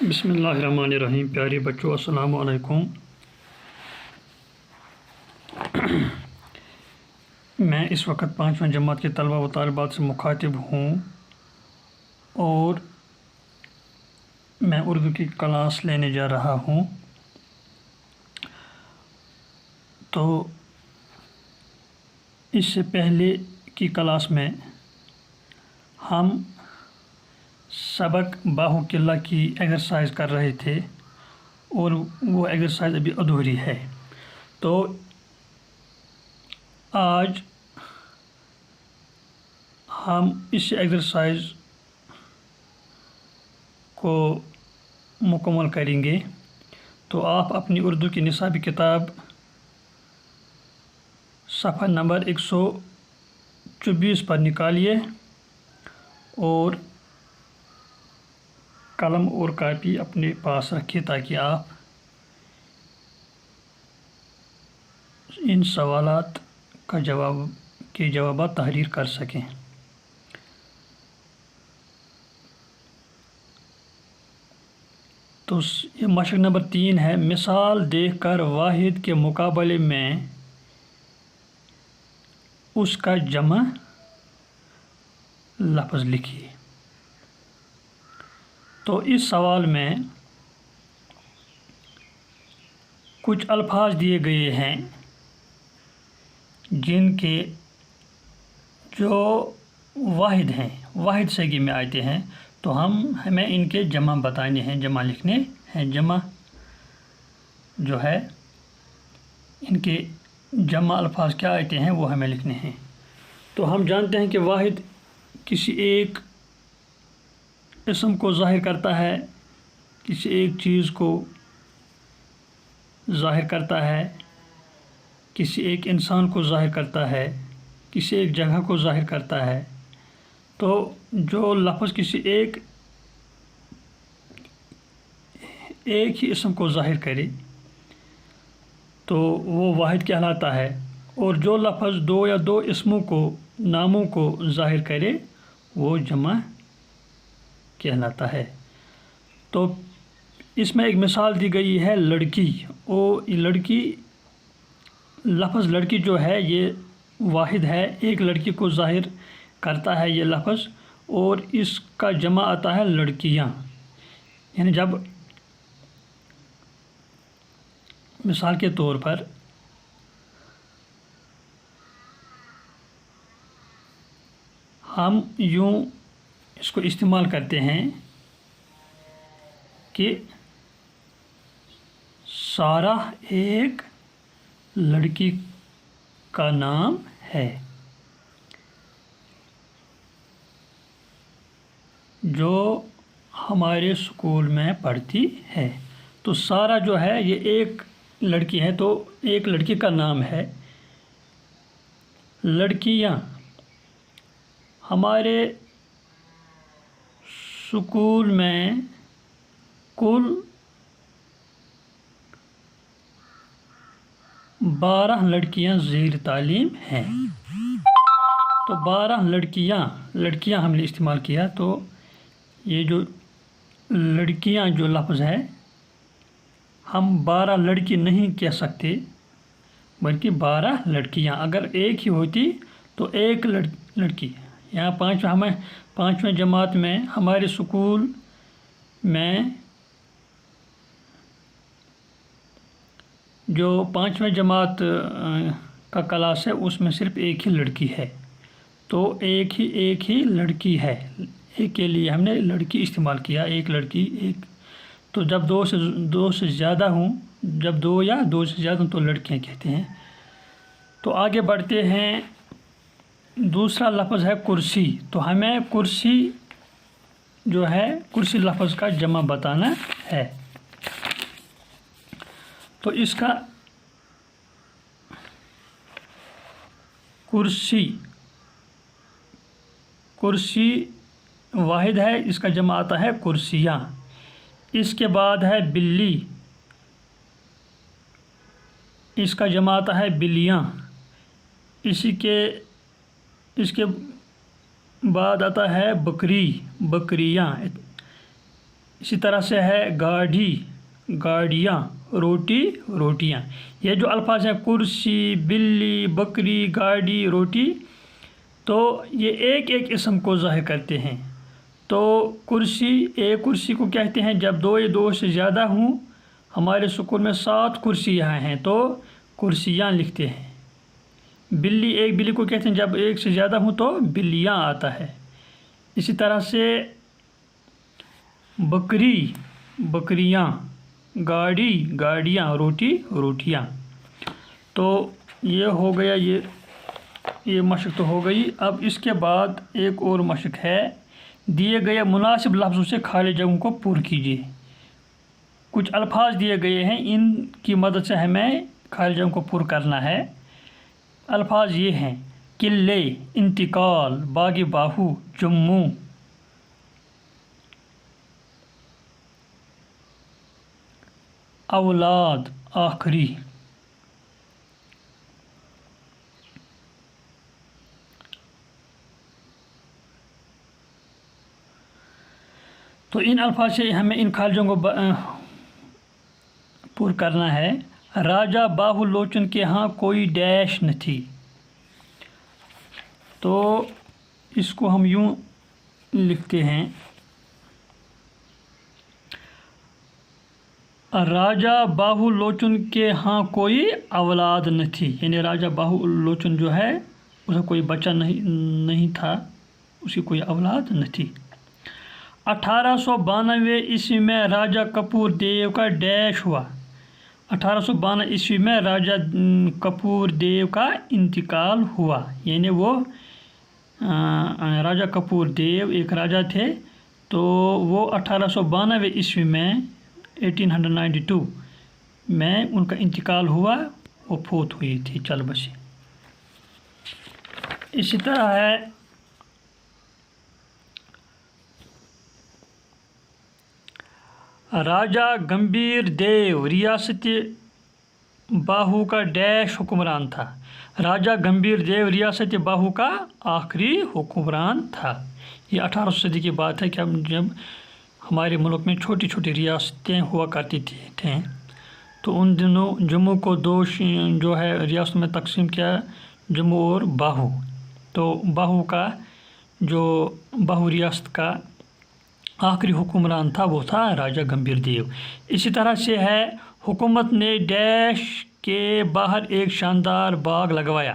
بسم اللہ الرحمن الرحیم۔ پیارے بچوں السلام علیکم۔ میں اس وقت 5ویں جماعت کے طلبہ و طالبات سے مخاطب ہوں اور میں اردو کی کلاس لینے جا رہا ہوں۔ تو اس سے پہلے کی کلاس میں ہم سبق باہو قلہ کی ایکسرسائز کر رہے تھے اور وہ ایکسرسائز ابھی ادھوری ہے۔ تو آج ہم اس ایکسرسائز کو مکمل کریں گے۔ تو آپ اپنی اردو کی نصابی کتاب صفحہ نمبر 124 پر نکالیے اور قلم اور کاپی اپنے پاس رکھیے تاکہ آپ ان سوالات کا جوابات تحریر کر سکیں۔ تو یہ مشق نمبر 3 ہے۔ مثال دیکھ کر واحد کے مقابلے میں اس کا جمع لفظ لکھیے۔ تو اس سوال میں کچھ الفاظ دیے گئے ہیں جن کے جو واحد ہیں، واحد صیغے میں آتے ہیں، تو ہمیں ان کے جمع بتانے ہیں، جمع لکھنے ہیں۔ جمع جو ہے ان کے جمع الفاظ کیا آتے ہیں وہ ہمیں لکھنے ہیں۔ تو ہم جانتے ہیں کہ واحد کسی ایک اسم کو ظاہر کرتا ہے، کسی ایک چیز کو ظاہر کرتا ہے، کسی ایک انسان کو ظاہر کرتا ہے، کسی ایک جگہ کو ظاہر کرتا ہے۔ تو جو لفظ کسی ایک ہی اسم کو ظاہر کرے تو وہ واحد کہلاتا ہے، اور جو لفظ دو یا دو اسموں کو، ناموں کو ظاہر کرے وہ جمع کہلاتا ہے۔ تو اس میں ایک مثال دی گئی ہے لڑکی، اور لڑکی لفظ لڑکی جو ہے یہ واحد ہے، ایک لڑکی کو ظاہر کرتا ہے یہ لفظ، اور اس کا جمع آتا ہے لڑکیاں۔ یعنی جب مثال کے طور پر ہم یوں اس کو استعمال کرتے ہیں کہ سارہ ایک لڑکی کا نام ہے جو ہمارے اسکول میں پڑھتی ہے۔ تو سارہ جو ہے یہ ایک لڑکی ہے، تو ایک لڑکی کا نام ہے۔ لڑکیاں ہمارے اسکول میں کل 12 لڑکیاں زیر تعلیم ہیں۔ تو 12 لڑکیاں ہم نے استعمال کیا، تو یہ جو لڑکیاں جو لفظ ہے ہم 12 لڑکی نہیں کہہ سکتے بلکہ 12 لڑکیاں۔ اگر ایک ہی ہوتی تو ایک لڑکی۔ یہاں 5ویں جماعت میں ہمارے اسکول میں جو 5ویں جماعت کا کلاس ہے اس میں صرف ایک ہی لڑکی ہے، تو ایک ہی لڑکی ہے، ایک کے لیے ہم نے لڑکی استعمال کیا، ایک لڑکی ایک۔ تو جب دو سے زیادہ ہوں، جب دو یا دو سے زیادہ ہوں تو لڑکیاں کہتے ہیں۔ تو آگے بڑھتے ہیں۔ دوسرا لفظ ہے کرسی۔ تو ہمیں کرسی جو ہے کرسی لفظ کا جمع بتانا ہے۔ تو اس کا کرسی واحد ہے، اس کا جمع آتا ہے کرسیاں۔ اس کے بعد ہے بلی، اس کا جمع آتا ہے بلیاں۔ اس کے بعد آتا ہے بکری، بکریاں۔ اسی طرح سے ہے گاڑی گاڑیاں، روٹی روٹیاں. یہ جو الفاظ ہیں کرسی، بلی، بکری، گاڑی، روٹی، تو یہ ایک ایک اسم کو ظاہر کرتے ہیں. تو کرسی، ایک کرسی کو کہتے ہیں جب دو یا دو سے زیادہ ہوں. ہمارے اسکول میں 7 کرسیاں ہیں تو کرسیاں لکھتے ہیں. بلی، ایک بلی کو کہتے ہیں جب ایک سے زیادہ ہوں تو بلیاں آتا ہے. اسی طرح سے بکری بکریاں، گاڑی گاڑیاں، روٹی روٹیاں. تو یہ ہو گیا، یہ مشق تو ہو گئی. اب اس کے بعد ایک اور مشق ہے، دیے گئے مناسب لفظوں سے خالی جگہوں کو پر کیجیے. کچھ الفاظ دیے گئے ہیں، ان کی مدد سے ہمیں خالی جگہوں کو پر کرنا ہے. الفاظ یہ ہیں: قلعے، انتقال، باغ باہو، جموں. اولاد، آخری. تو ان الفاظ سے ہمیں ان خالی جگہوں کو پر کرنا ہے. راجا باہو لوچن کے ہاں کوئی ڈیش نہ تھی. تو اس کو ہم یوں لکھتے ہیں: راجا باہو لوچن کے ہاں کوئی اولاد نہ تھی. یعنی راجا باہو لوچن جو ہے اسے کوئی بچہ نہیں تھا، اس کی کوئی اولاد نہ تھی. 1892 عیسوی میں راجا کپور دیو کا ڈیش ہوا. 1892 عیسوی میں راجا کپور دیو کا انتقال ہوا. یعنی وہ راجا کپور دیو ایک راجا تھے، تو وہ 1892 عیسوی میں 1892 میں ان کا انتقال ہوا، وہ فوت ہوئی تھی، چل بسی. اسی طرح ہے راجا گمبھیر دیو ریاست باہو کا ڈیش حکمران تھا. راجا گمبھیر دیو ریاست باہو کا آخری حکمران تھا. یہ 18 صدی کی بات ہے کہ جب ہمارے ملک میں چھوٹی چھوٹی ریاستیں ہوا کرتی تھیں، تو ان دنوں جموں کو 2 جو ہے ریاستوں میں تقسیم کیا، جموں اور باہو. تو باہو ریاست کا آخری حکمران تھا، وہ تھا راجا گمبھیر دیو. اسی طرح سے ہے حکومت نے ڈیش کے باہر ایک شاندار باغ لگوایا.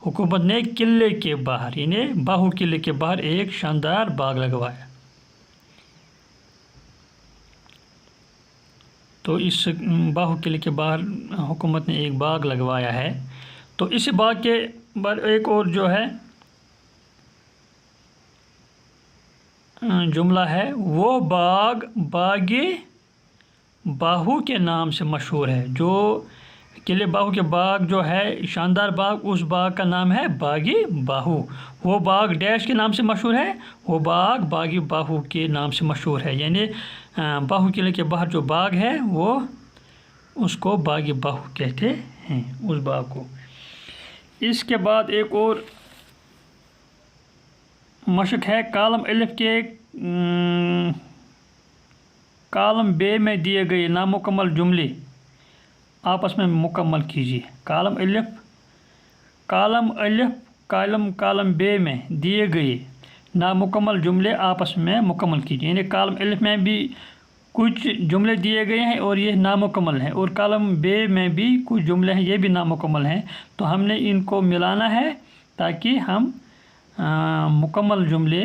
حکومت نے قلعے کے باہر، یعنی باہو قلعے کے باہر ایک شاندار باغ لگوایا. تو اس باہو قلعے کے باہر حکومت نے ایک باغ لگوایا ہے. تو اس باغ کے بعد ایک اور جو ہے جملہ ہے، وہ باغ باہو کے نام سے مشہور ہے. جو قلعے باہو کے باغ جو ہے شاندار باغ، اس باغ کا نام ہے باغ باہو. وہ باغ ڈیش کے نام سے مشہور ہے، وہ باغ باہو کے نام سے مشہور ہے. یعنی باہو قلعے کے باہر جو باغ ہے وہ اس کو باغ باہو کہتے ہیں، اس باغ کو. اس کے بعد ایک اور مشق ہے، کالم الف کے کالم بے میں دیے گئے نامکمل جملے آپس میں مکمل کیجیے. کالم بے میں دیے گئے نامکمل جملے آپس میں مکمل کیجیے. یعنی کالم الف میں بھی کچھ جملے دیے گئے ہیں اور یہ نامکمل ہیں، اور کالم بے میں بھی کچھ جملے ہیں، یہ بھی نامکمل ہیں. تو ہم نے ان کو ملانا ہے تاکہ ہم مکمل جملے،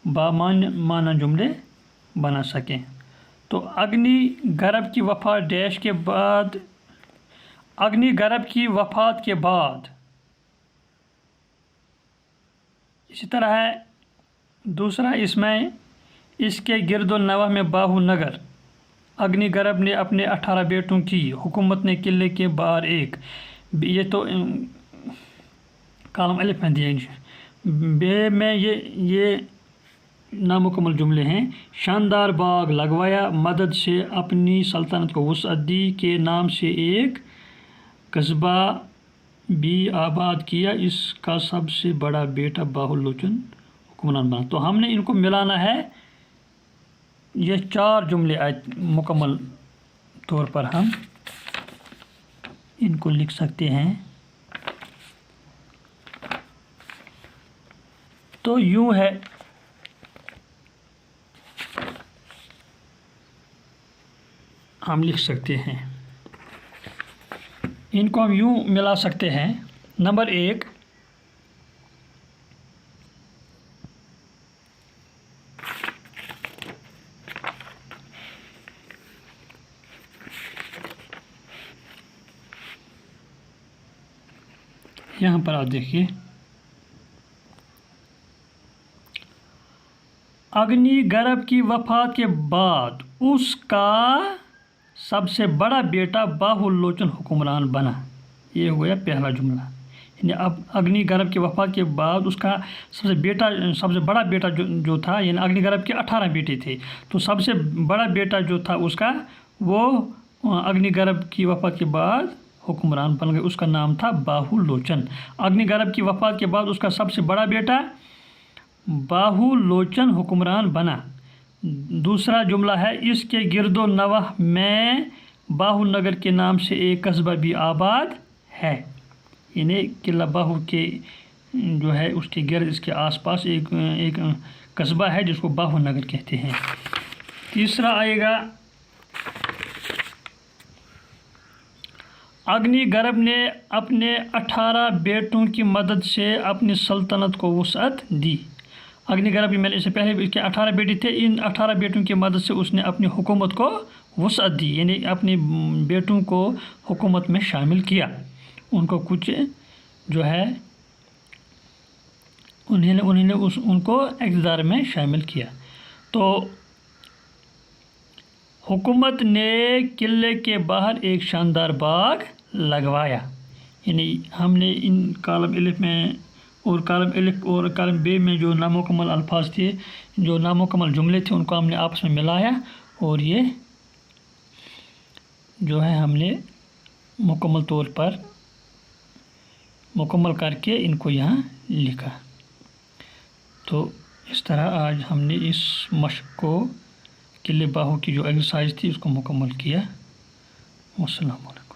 بامعنی جملے بنا سکیں. تو اگنی گرب کی وفات ڈیش کے بعد، اگنی گرب کی وفات کے بعد. اسی طرح ہے دوسرا، اس میں اس کے گرد و نواح میں باہو نگر. اگنی گرب نے اپنے 18 بیٹوں کی، حکومت نے قلعے کے باہر ایک. یہ تو کالم الف میں دیے، بے میں یہ نامکمل جملے ہیں. شاندار باغ لگوایا، مدد سے اپنی سلطنت کو وسعت دی، کے نام سے ایک قصبہ بھی آباد کیا، اس کا سب سے بڑا بیٹا باہو لوچن حکمران بنا. تو ہم نے ان کو ملانا ہے یہ 4 جملے مکمل طور پر ہم ان کو لکھ سکتے ہیں. تو یوں ہے، ہم لکھ سکتے ہیں، ان کو ہم یوں ملا سکتے ہیں. نمبر 1، یہاں پر آپ دیکھیے، اگنی گرب کی وفات کے بعد اس کا سب سے بڑا بیٹا باہو لوچن حکمران بنا. یہ ہو گیا پہلا جملہ. یعنی اب اگنی گرب کی وفات کے بعد اس کا سب سے بڑا بیٹا جو تھا، یعنی اگنی گرب کے 18 بیٹے تھے، تو سب سے بڑا بیٹا جو تھا اس کا، وہ اگنی گرب کی وفات کے بعد حکمران بن گئے. اس کا نام تھا باہو لوچن. اگنی گرب کی وفات کے بعد اس کا سب سے بڑا بیٹا باہو لوچن حکمران بنا. دوسرا جملہ ہے، اس کے گرد و نواح میں باہو نگر کے نام سے ایک قصبہ بھی آباد ہے. یعنی قلعہ باہو کے جو ہے اس کے گرد، اس کے آس پاس ایک قصبہ ہے جس کو باہو نگر کہتے ہیں. تیسرا آئے گا، اگنی گرب نے اپنے 18 بیٹوں کی مدد سے اپنی سلطنت کو وسعت دی. اگنی گرب، میں نے اس سے پہلے اس کے 18 بیٹے تھے، ان 18 بیٹوں کی مدد سے اس نے اپنی حکومت کو وسعت دی، یعنی اپنے بیٹوں کو حکومت میں شامل کیا. ان کو کچھ جو ہے انہوں نے ان کو اقتدار میں شامل کیا. تو حکومت نے قلعے کے باہر ایک شاندار باغ لگوایا. یعنی ہم نے ان کالم الف میں اور کالم الف اور کالم بے میں جو نامکمل الفاظ تھے، جو نامکمل جملے تھے، ان کو ہم نے آپس میں ملایا اور یہ جو ہے ہم نے مکمل طور پر مکمل کر کے ان کو یہاں لکھا. تو اس طرح آج ہم نے اس مشق کو، قلعہ باہو کی جو ایکسرسائز تھی، اس کو مکمل کیا. والسلام علیکم.